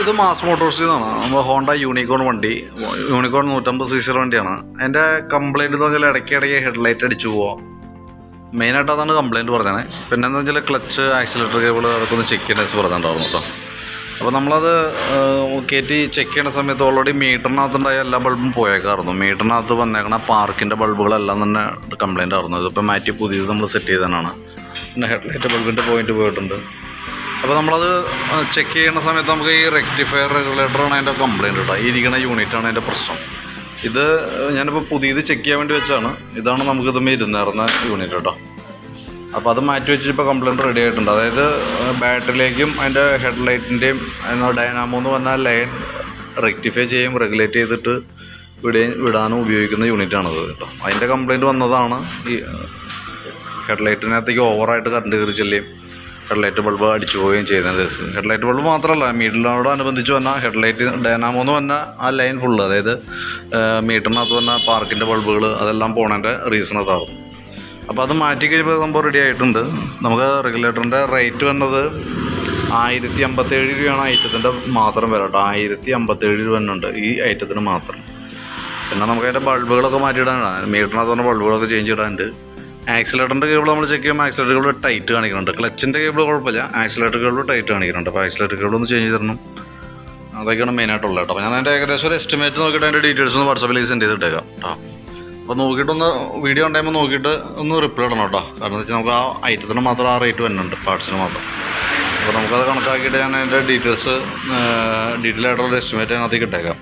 ഇത് മാസ് മോട്ടോഴ്സിൽ നിന്നാണ്. നമ്മൾ ഹോണ്ട യൂണിക്കോൺ വണ്ടി, യൂണിക്കോൺ 150 cc വണ്ടിയാണ്. അതിൻ്റെ കംപ്ലയിൻറ്റ് എന്ന് പറഞ്ഞാൽ ഇടയ്ക്കിടയ്ക്ക് ഹെഡ്ലൈറ്റ് അടിച്ചു പോവാം. മെയിനായിട്ട് അതാണ് കംപ്ലയിൻറ്റ് പറഞ്ഞത്. പിന്നെ എന്താ വെച്ചാൽ ക്ലച്ച്, ആക്സിലേറ്റർ കേബിൾ അതൊക്കെ ഒന്ന് ചെക്ക് ചെയ്യേണ്ട പറഞ്ഞിട്ടുണ്ടായിരുന്നു കേട്ടോ. അപ്പോൾ നമ്മളത് കയറ്റി ചെക്ക് ചെയ്യുന്ന സമയത്ത് ഓൾറെഡി മീറ്ററിനകത്തുണ്ടായ എല്ലാ ബൾബും പോയേക്കായിരുന്നു. മീറ്ററിനകത്ത് വന്നേക്കണ പാർക്കിൻ്റെ ബൾബുകളെല്ലാം തന്നെ കംപ്ലയിൻ്റ് ആയിരുന്നു. ഇതിപ്പോൾ മാറ്റി പുതിയത് നമ്മൾ സെറ്റ് ചെയ്തതാണ്. പിന്നെ ഹെഡ്ലൈറ്റ് ബൾബിൻ്റെ പോയിൻറ്റ് പോയിട്ടുണ്ട്. അപ്പോൾ നമ്മളത് ചെക്ക് ചെയ്യുന്ന സമയത്ത് നമുക്ക് ഈ റെക്ടിഫയർ റെഗുലേറ്ററാണ് അതിൻ്റെ കംപ്ലയിൻറ്റ് കേട്ടോ. ഈ ഇരിക്കുന്ന യൂണിറ്റാണ് അതിൻ്റെ പ്രശ്നം. ഇത് ഞാനിപ്പോൾ പുതിയത് ചെക്ക് ചെയ്യാൻ വേണ്ടി വെച്ചാണ്. ഇതാണ് നമുക്കിതുമ്പോൾ ഇരുന്നേറുന്ന യൂണിറ്റ് കേട്ടോ. അപ്പോൾ അത് മാറ്റി വെച്ച് ഇപ്പോൾ കംപ്ലയിൻറ്റ് റെഡി ആയിട്ടുണ്ട്. അതായത് ബാറ്ററിയിലേക്കും അതിൻ്റെ ഹെഡ്ലൈറ്റിൻ്റെയും ഡൈനാമോ എന്ന് പറഞ്ഞാൽ ലൈൻ റെക്ടിഫൈ ചെയ്യും, റെഗുലേറ്റ് ചെയ്തിട്ട് വിടാനും ഉപയോഗിക്കുന്ന യൂണിറ്റാണത് കേട്ടോ. അതിൻ്റെ കംപ്ലയിൻറ്റ് വന്നതാണ്. ഈ ഹെഡ്ലൈറ്റിനകത്തേക്ക് ഓവറായിട്ട് കറണ്ട് കയറി ചെല്ലുകയും ഹെഡ്ലൈറ്റ് ബൾബ് അടിച്ചു പോവുകയും ചെയ്യുന്നത്. ഹെഡ്ലൈറ്റ് ബൾബ് മാത്രമല്ല, മീറ്ററിനോടനുബന്ധിച്ച് വന്ന ഹെഡ്ലൈറ്റ് ഡൈനാമോ എന്ന് പറഞ്ഞാൽ ആ ലൈൻ ഫുള്ള്, അതായത് മീറ്ററിനകത്ത് വന്ന പാർക്കിൻ്റെ ബൾബുകൾ അതെല്ലാം പോണതിൻ്റെ റീസൺ അതാകും. അപ്പോൾ അത് മാറ്റി കഴിയുമ്പോൾ സംഭവം റെഡി ആയിട്ടുണ്ട്. നമുക്ക് റെഗുലേറ്ററിൻ്റെ റേറ്റ് വന്നത് 1057 രൂപയാണ് ഐറ്റത്തിൻ്റെ മാത്രം വില കേട്ടോ. 1057 രൂപ തന്നെയുണ്ട് ഈ ഐറ്റത്തിന് മാത്രം. പിന്നെ നമുക്ക് അതിൻ്റെ ബൾബുകളൊക്കെ മാറ്റിയിടാനാണ്. മീറ്ററിനകത്ത് പറഞ്ഞ ബൾബുകളൊക്കെ ചേഞ്ച് ഇടാനുണ്ട്. ആക്സിലേറ്ററിൻ്റെ കേബിൾ നമ്മൾ ചെക്ക് ചെയ്യുമ്പോൾ ആക്സിലേറ്റർ കേബിൾ ടൈറ്റ് കാണിക്കുന്നുണ്ട്. ക്ലച്ചിൻ്റെ കേബിൾ കുഴപ്പമില്ല, ആക്സിലേറ്റർ കേബിൾ ടൈറ്റ് കാണിക്കുന്നുണ്ട്. അപ്പോൾ ആക്സിലേറ്റർ കേബിൾ ഒന്ന് ചേഞ്ച് തരണം. അതൊക്കെയാണ് മെയിനായിട്ടുള്ളത് കേട്ടോ. അപ്പോൾ ഞാൻ അതിൻ്റെ ഏകദേശം ഒരു എസ്റ്റിമേറ്റ് നോക്കിയിട്ട് അതിൻ്റെ ഡീറ്റെയിൽസ് ഒന്ന് വാട്സാപ്പിലേക്ക് സെൻഡ് ചെയ്തിട്ടേക്കാം കേട്ടോ. അപ്പോൾ നോക്കിയിട്ടൊന്ന് വീഡിയോ ഉണ്ടാകുമ്പോൾ നോക്കിയിട്ട് ഒന്ന് റിപ്ലൈ ഇടണം കേട്ടോ. കാരണം എന്ന് വെച്ചാൽ നമുക്ക് ആ ഐറ്റത്തിന് മാത്രം ആ റേറ്റ് വരുന്നുണ്ട്, പാർട്സിന് മാത്രം. അപ്പോൾ നമുക്കത് കണക്കാക്കിയിട്ട് ഞാൻ അതിൻ്റെ ഡീറ്റെയിൽ ആയിട്ടുള്ള എസ്റ്റിമേറ്റ് അതിനകത്തേക്ക് ഇട്ടേക്കാം.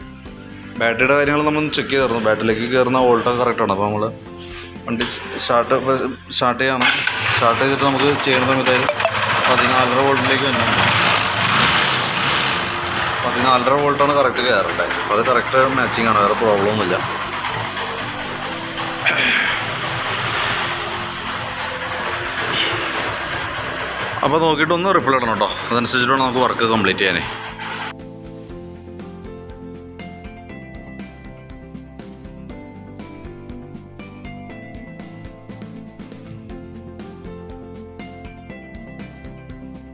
ബാറ്ററിയുടെ കാര്യങ്ങൾ നമ്മളൊന്ന് ചെക്ക് ചെയ്തിരുന്നു. ബാറ്ററിയിലേക്ക് കയറുന്ന വോൾട്ടൊക്കെ കറക്റ്റാണ്. അപ്പോൾ നമ്മൾ വണ്ടി സ്റ്റാർട്ട് ചെയ്യണം. സ്റ്റാർട്ട് ചെയ്തിട്ട് നമുക്ക് ചെയ്യുന്ന സമയത്ത് 14.5 വോൾട്ടിലേക്ക് തന്നെ 14.5 വോൾട്ടാണ് കറക്റ്റ് കയറേണ്ടത്. അപ്പോൾ അത് കറക്റ്റ് മാച്ചിങ് ആണ്, വേറെ പ്രോബ്ലം ഒന്നുമില്ല. അപ്പോൾ നോക്കിയിട്ടൊന്ന് റിപ്ലൈ ഇടണം കേട്ടോ. അതനുസരിച്ചിട്ടാണ് നമുക്ക് വർക്ക് കംപ്ലീറ്റ് ചെയ്യാനേ.